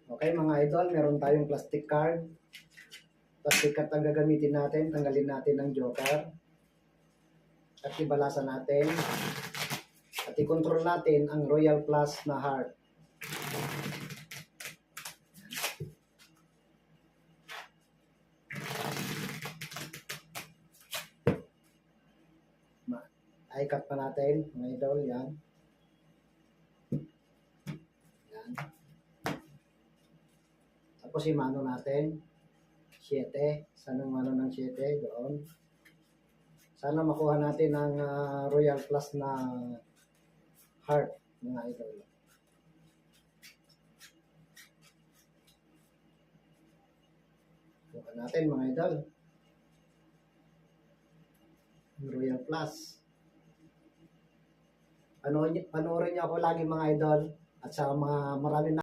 Okay mga idol, meron tayong plastic card. Plastic card ang gagamitin natin. Tanggalin natin ang joker. At ibalasan natin. At i-control natin ang Royal Plus na heart. I-cut pa natin mga idol. Yan. Yan. Tapos imano natin. 7. Sana mano ng 7 doon. Sana makuha natin ang Royal Plus na heart mga idol. Kuha natin mga idol. Royal Plus. Panoorin niyo ako lagi mga idol. At sa mga marami na